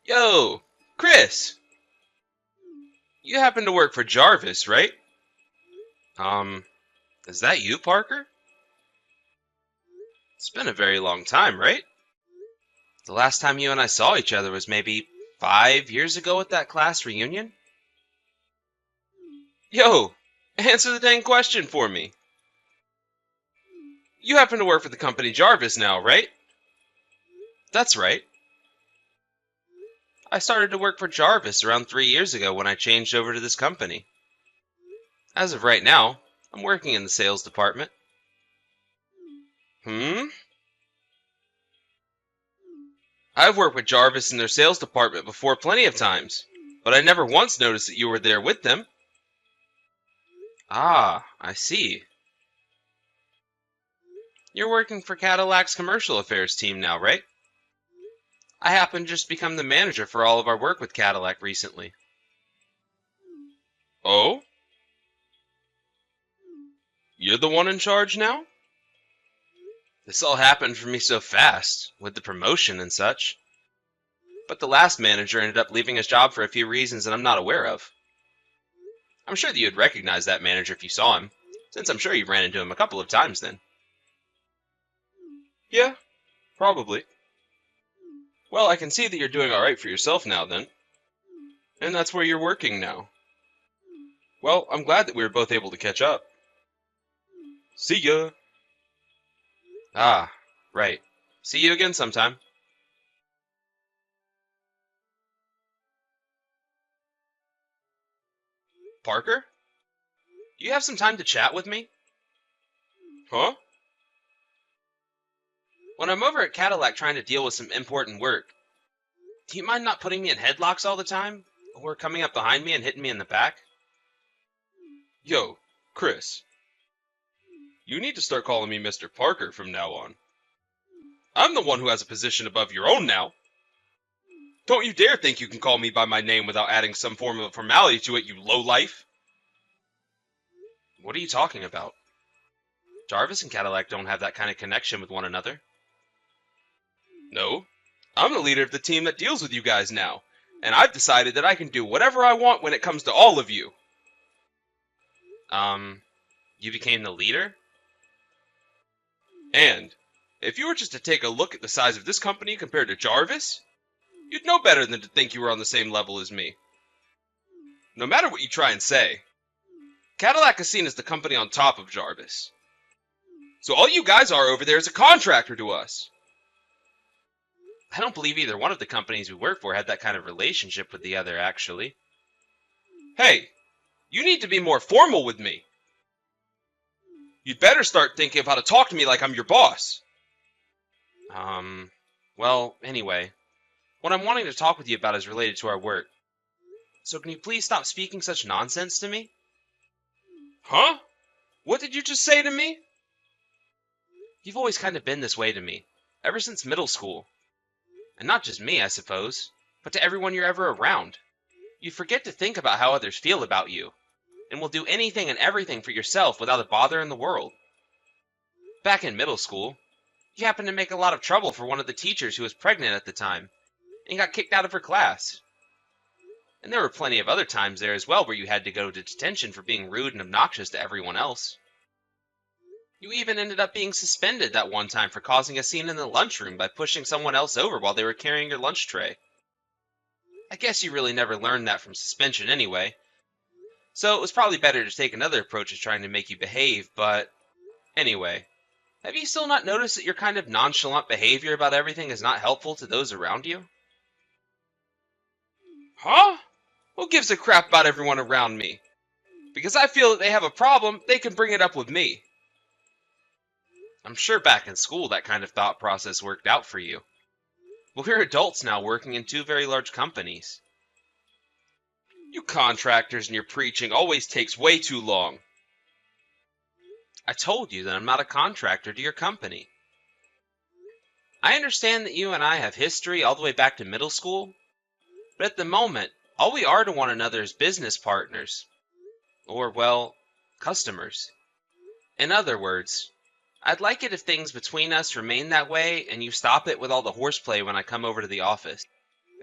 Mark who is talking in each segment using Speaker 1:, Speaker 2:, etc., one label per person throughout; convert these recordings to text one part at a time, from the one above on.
Speaker 1: Yo, Chris, you happen to work for Jarvis, right? Um, is that you, Parker? It's been a very long time, right? The last time you and I saw each other was maybe 5 years ago at that class reunion? Yo, answer the dang question for me. You happen to work for the company Jarvis now, right? That's right. I started to work for Jarvis around 3 years ago when I changed over to this company. As of right now, I'm working in the sales department. Hmm? I've worked with Jarvis in their sales department before plenty of times, but I never once noticed that you were there with them. Ah, I see. You're working for Cadillac's commercial affairs team now, right? I happen to just become the manager for all of our work with Cadillac recently. Oh? You're the one in charge now? This all happened for me so fast, with the promotion and such. But the last manager ended up leaving his job for a few reasons that I'm not aware of. I'm sure that you'd recognize that manager if you saw him, since I'm sure you've ran into him a couple of times then. Yeah, probably. Well, I can see that you're doing alright for yourself now then. And that's where you're working now. Well, I'm glad that we were both able to catch up. See ya! Ah, right. See you again sometime. Parker? Do you have some time to chat with me? Huh? When I'm over at Cadillac trying to deal with some important work, do you mind not putting me in headlocks all the time? Or coming up behind me and hitting me in the back? Yo, Chris, you need to start calling me Mr. Parker from now on. I'm the one who has a position above your own now. Don't you dare think you can call me by my name without adding some form of formality to it, you lowlife! What are you talking about? Jarvis and Cadillac don't have that kind of connection with one another. No, I'm the leader of the team that deals with you guys now, and I've decided that I can do whatever I want when it comes to all of you. You became the leader? And if you were just to take a look at the size of this company compared to Jarvis, you'd know better than to think you were on the same level as me. No matter what you try and say, Cadillac is seen as the company on top of Jarvis. So all you guys are over there is a contractor to us. I don't believe either one of the companies we work for had that kind of relationship with the other, actually. Hey, you need to be more formal with me. You'd better start thinking of how to talk to me like I'm your boss. Well, anyway, what I'm wanting to talk with you about is related to our work. So can you please stop speaking such nonsense to me? Huh? What did you just say to me? You've always kind of been this way to me, ever since middle school. And not just me, I suppose, but to everyone you're ever around. You forget to think about how others feel about you, and will do anything and everything for yourself without a bother in the world. Back in middle school, you happened to make a lot of trouble for one of the teachers who was pregnant at the time, and got kicked out of her class. And there were plenty of other times there as well where you had to go to detention for being rude and obnoxious to everyone else. You even ended up being suspended that one time for causing a scene in the lunchroom by pushing someone else over while they were carrying your lunch tray. I guess you really never learned that from suspension anyway, so it was probably better to take another approach as trying to make you behave, but anyway, have you still not noticed that your kind of nonchalant behavior about everything is not helpful to those around you? Huh? Who gives a crap about everyone around me? Because I feel that they have a problem, they can bring it up with me. I'm sure back in school that kind of thought process worked out for you. But we're adults now working in two very large companies. You contractors and your preaching always takes way too long. I told you that I'm not a contractor to your company. I understand that you and I have history all the way back to middle school, but at the moment, all we are to one another is business partners. Or, well, customers. In other words, I'd like it if things between us remain that way and you stop it with all the horseplay when I come over to the office.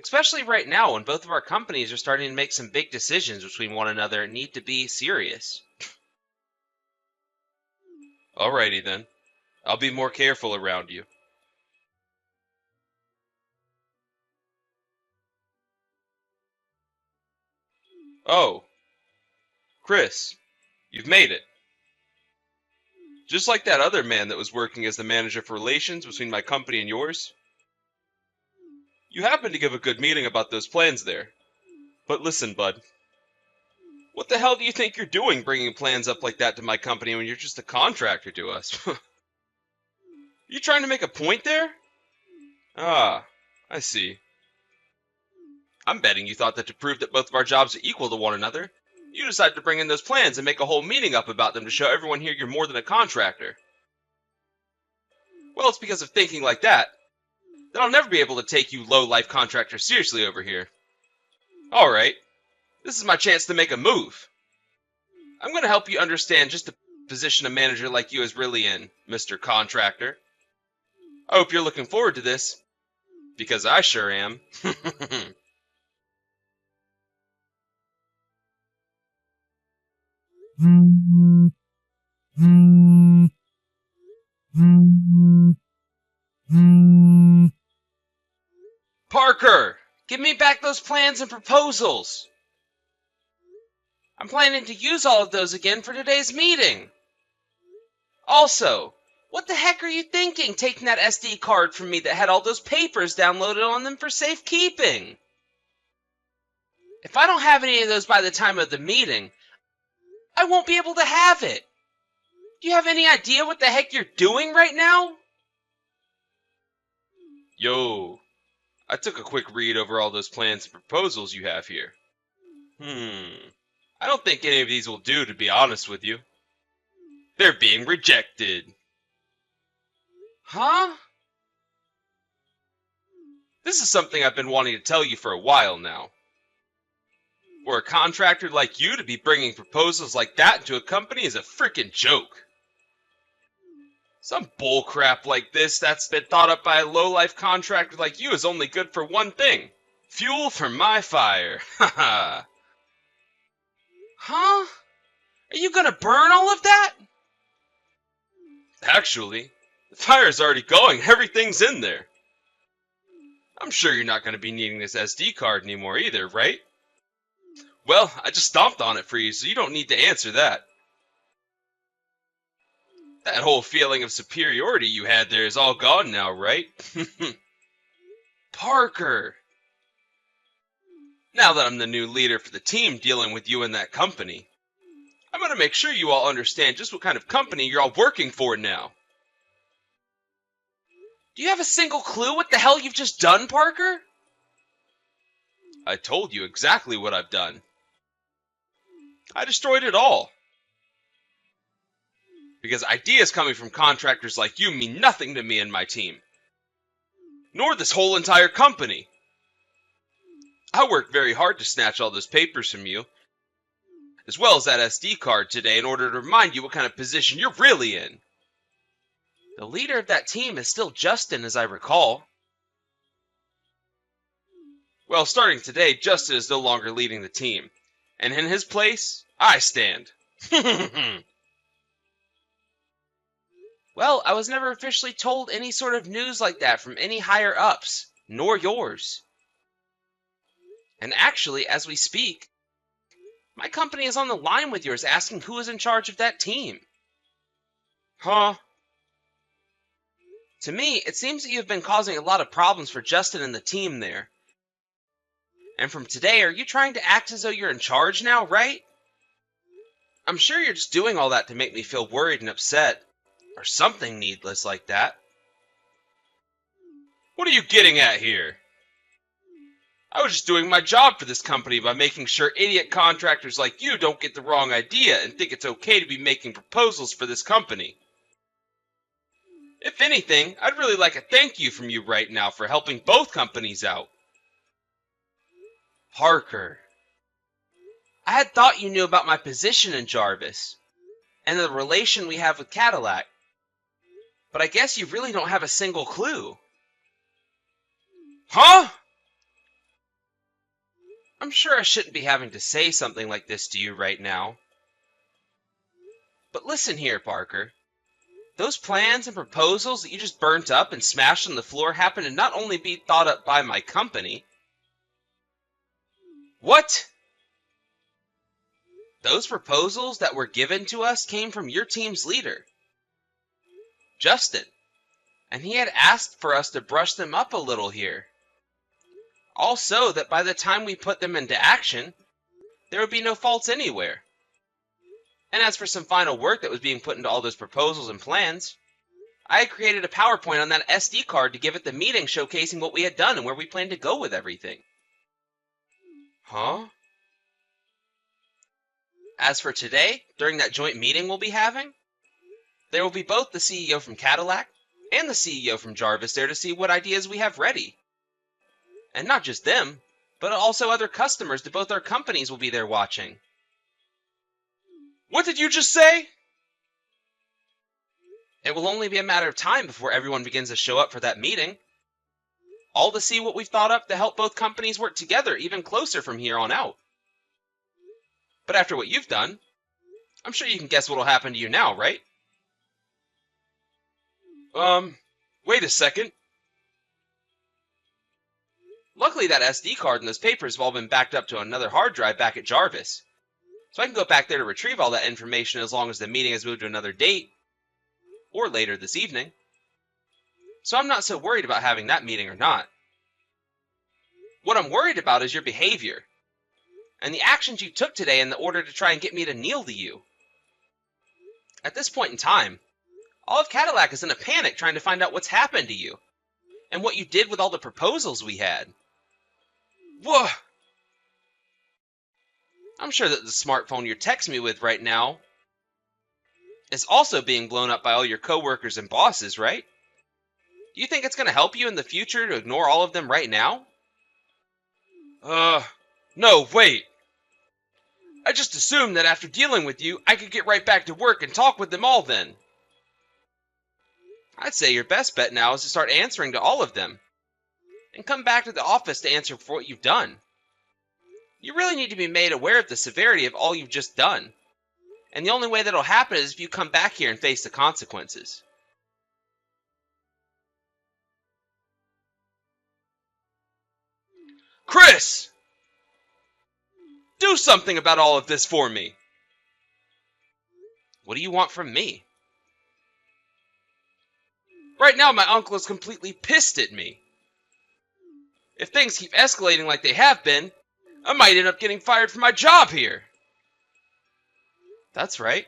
Speaker 1: Especially right now when both of our companies are starting to make some big decisions between one another and need to be serious. Alrighty then. I'll be more careful around you. Oh, Chris, you've made it. Just like that other man that was working as the manager for relations between my company and yours. You happened to give a good meeting about those plans there. But listen, bud. What the hell do you think you're doing bringing plans up like that to my company when you're just a contractor to us? You trying to make a point there? Ah, I see. I'm betting you thought that to prove that both of our jobs are equal to one another, you decided to bring in those plans and make a whole meeting up about them to show everyone here you're more than a contractor. Well, it's because of thinking like that I'll never be able to take you low-life contractors seriously over here. Alright, this is my chance to make a move. I'm going to help you understand just the position a manager like you is really in, Mr. Contractor. I hope you're looking forward to this, because I sure am. Parker, give me back those plans and proposals. I'm planning to use all of those again for today's meeting. Also, what the heck are you thinking taking that SD card from me that had all those papers downloaded on them for safekeeping? If I don't have any of those by the time of the meeting, I won't be able to have it. Do you have any idea what the heck you're doing right now? Yo, I took a quick read over all those plans and proposals you have here. I don't think any of these will do, to be honest with you. They're being rejected. Huh? This is something I've been wanting to tell you for a while now. For a contractor like you to be bringing proposals like that into a company is a freaking joke. Some bullcrap like this that's been thought up by a low-life contractor like you is only good for one thing. Fuel for my fire. Haha. Huh? Are you gonna burn all of that? Actually, the fire's already going. Everything's in there. I'm sure you're not gonna be needing this SD card anymore either, right? Well, I just stomped on it for you, so you don't need to answer that. That whole feeling of superiority you had there is all gone now, right? Parker! Now that I'm the new leader for the team dealing with you and that company, I'm going to make sure you all understand just what kind of company you're all working for now. Do you have a single clue what the hell you've just done, Parker? I told you exactly what I've done. I destroyed it all. Because ideas coming from contractors like you mean nothing to me and my team. Nor this whole entire company. I worked very hard to snatch all those papers from you, as well as that SD card today in order to remind you what kind of position you're really in. The leader of that team is still Justin, as I recall. Well, starting today, Justin is no longer leading the team, and in his place, I stand. Well, I was never officially told any sort of news like that from any higher-ups, nor yours. And actually, as we speak, my company is on the line with yours asking who is in charge of that team. Huh? To me, it seems that you have been causing a lot of problems for Justin and the team there. And from today, are you trying to act as though you're in charge now, right? I'm sure you're just doing all that to make me feel worried and upset. Or something needless like that. What are you getting at here? I was just doing my job for this company by making sure idiot contractors like you don't get the wrong idea and think it's okay to be making proposals for this company. If anything, I'd really like a thank you from you right now for helping both companies out. Parker. I had thought you knew about my position in Jarvis, and the relation we have with Cadillac. But I guess you really don't have a single clue. Huh? I'm sure I shouldn't be having to say something like this to you right now. But listen here, Parker. Those plans and proposals that you just burnt up and smashed on the floor happen to not only be thought up by my company. What? Those proposals that were given to us came from your team's leader, Justin, and he had asked for us to brush them up a little here. Also, that by the time we put them into action, there would be no faults anywhere. And as for some final work that was being put into all those proposals and plans, I had created a PowerPoint on that SD card to give at the meeting showcasing what we had done and where we planned to go with everything. Huh? As for today, during that joint meeting we'll be having, there will be both the CEO from Cadillac and the CEO from Jarvis there to see what ideas we have ready. And not just them, but also other customers to both our companies will be there watching. What did you just say? It will only be a matter of time before everyone begins to show up for that meeting. All to see what we've thought up to help both companies work together even closer from here on out. But after what you've done, I'm sure you can guess what will happen to you now, right? Wait a second. Luckily that SD card and those papers have all been backed up to another hard drive back at Jarvis. So I can go back there to retrieve all that information as long as the meeting has moved to another date, or later this evening. So I'm not so worried about having that meeting or not. What I'm worried about is your behavior, and the actions you took today in the order to try and get me to kneel to you. At this point in time, all of Cadillac is in a panic trying to find out what's happened to you, and what you did with all the proposals we had. Whoa! I'm sure that the smartphone you're texting me with right now is also being blown up by all your coworkers and bosses, right? Do you think it's going to help you in the future to ignore all of them right now? No, wait. I just assumed that after dealing with you, I could get right back to work and talk with them all then. I'd say your best bet now is to start answering to all of them, and come back to the office to answer for what you've done. You really need to be made aware of the severity of all you've just done, and the only way that'll happen is if you come back here and face the consequences. Chris! Do something about all of this for me! What do you want from me? Right now my uncle is completely pissed at me. If things keep escalating like they have been, I might end up getting fired from my job here. That's right.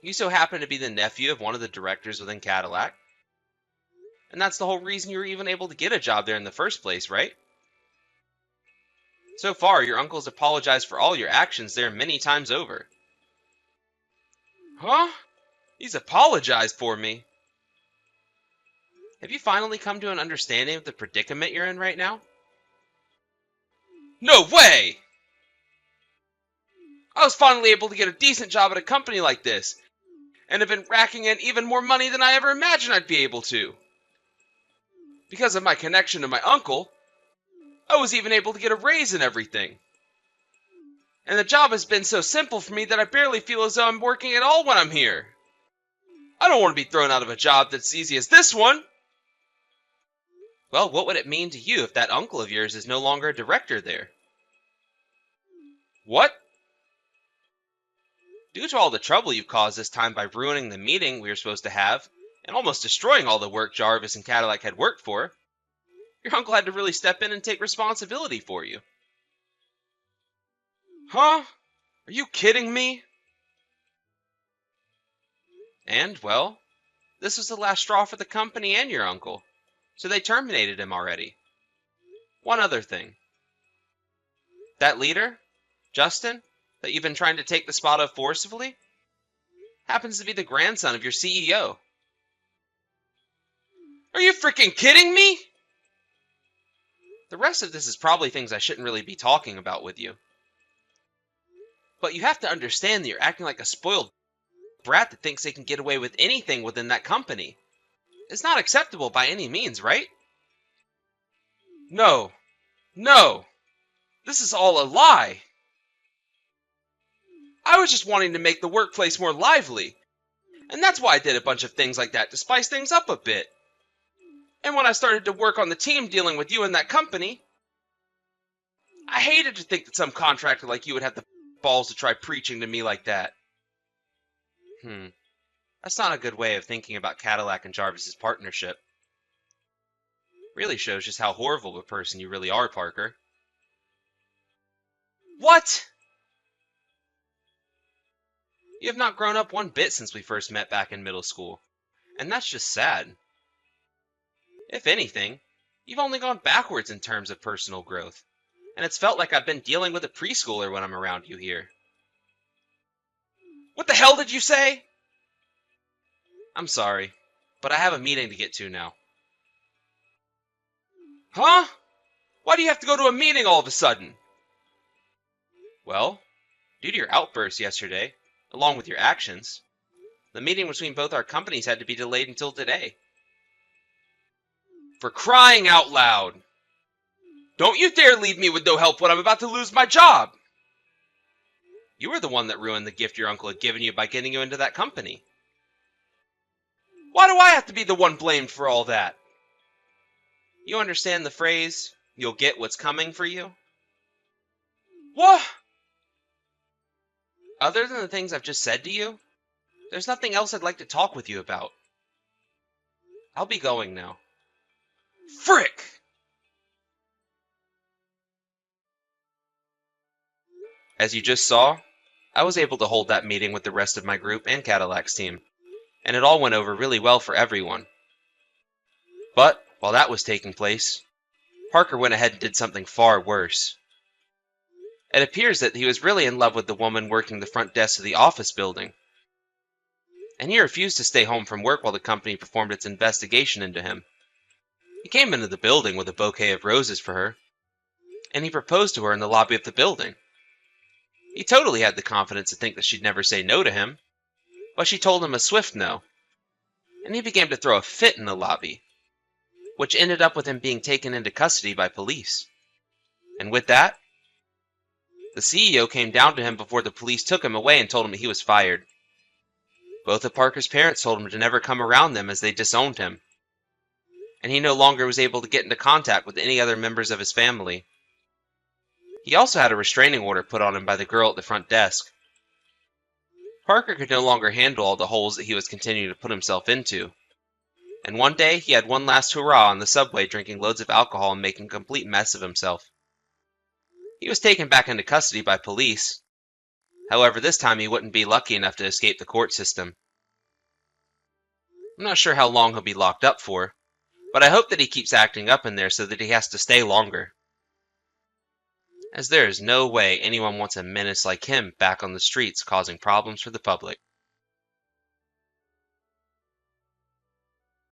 Speaker 1: You so happen to be the nephew of one of the directors within Cadillac. And that's the whole reason you were even able to get a job there in the first place, right? So far, your uncle's apologized for all your actions there many times over. Huh? He's apologized for me? Have you finally come to an understanding of the predicament you're in right now? No way! I was finally able to get a decent job at a company like this, and have been racking in even more money than I ever imagined I'd be able to. Because of my connection to my uncle, I was even able to get a raise and everything. And the job has been so simple for me that I barely feel as though I'm working at all when I'm here. I don't want to be thrown out of a job that's as easy as this one. Well, what would it mean to you if that uncle of yours is no longer a director there? What? Due to all the trouble you've caused this time by ruining the meeting we were supposed to have, and almost destroying all the work Jarvis and Cadillac had worked for, your uncle had to really step in and take responsibility for you. Huh? Are you kidding me? And, well, this was the last straw for the company and your uncle, so they terminated him already. One other thing. That leader, Justin, that you've been trying to take the spot of forcibly, happens to be the grandson of your CEO. Are you freaking kidding me? The rest of this is probably things I shouldn't really be talking about with you. But you have to understand that you're acting like a spoiled brat that thinks they can get away with anything within that company. It's not acceptable by any means, right? No. No! This is all a lie. I was just wanting to make the workplace more lively, and that's why I did a bunch of things like that to spice things up a bit. And when I started to work on the team dealing with you and that company, I hated to think that some contractor like you would have the balls to try preaching to me like that. That's not a good way of thinking about Cadillac and Jarvis's partnership. Really shows just how horrible of a person you really are, Parker. What? You have not grown up one bit since we first met back in middle school, and that's just sad. If anything, you've only gone backwards in terms of personal growth, and it's felt like I've been dealing with a preschooler when I'm around you here. What the hell did you say? I'm sorry, but I have a meeting to get to now. Huh? Why do you have to go to a meeting all of a sudden? Well, due to your outburst yesterday, along with your actions, the meeting between both our companies had to be delayed until today. For crying out loud! Don't you dare leave me with no help when I'm about to lose my job! You were the one that ruined the gift your uncle had given you by getting you into that company. Why do I have to be the one blamed for all that? You understand the phrase, you'll get what's coming for you? What? Other than the things I've just said to you, there's nothing else I'd like to talk with you about. I'll be going now. Frick! As you just saw, I was able to hold that meeting with the rest of my group and Cadillac's team, and it all went over really well for everyone. But, while that was taking place, Parker went ahead and did something far worse. It appears that he was really in love with the woman working the front desk of the office building, and he refused to stay home from work while the company performed its investigation into him. He came into the building with a bouquet of roses for her, and he proposed to her in the lobby of the building. He totally had the confidence to think that she'd never say no to him, but she told him a swift no, and he began to throw a fit in the lobby, which ended up with him being taken into custody by police. And with that, the CEO came down to him before the police took him away and told him he was fired. Both of Parker's parents told him to never come around them as they disowned him, and he no longer was able to get into contact with any other members of his family. He also had a restraining order put on him by the girl at the front desk. Parker could no longer handle all the holes that he was continuing to put himself into, and one day he had one last hurrah on the subway drinking loads of alcohol and making a complete mess of himself. He was taken back into custody by police. However, this time he wouldn't be lucky enough to escape the court system. I'm not sure how long he'll be locked up for, but I hope that he keeps acting up in there so that he has to stay longer, as there is no way anyone wants a menace like him back on the streets causing problems for the public.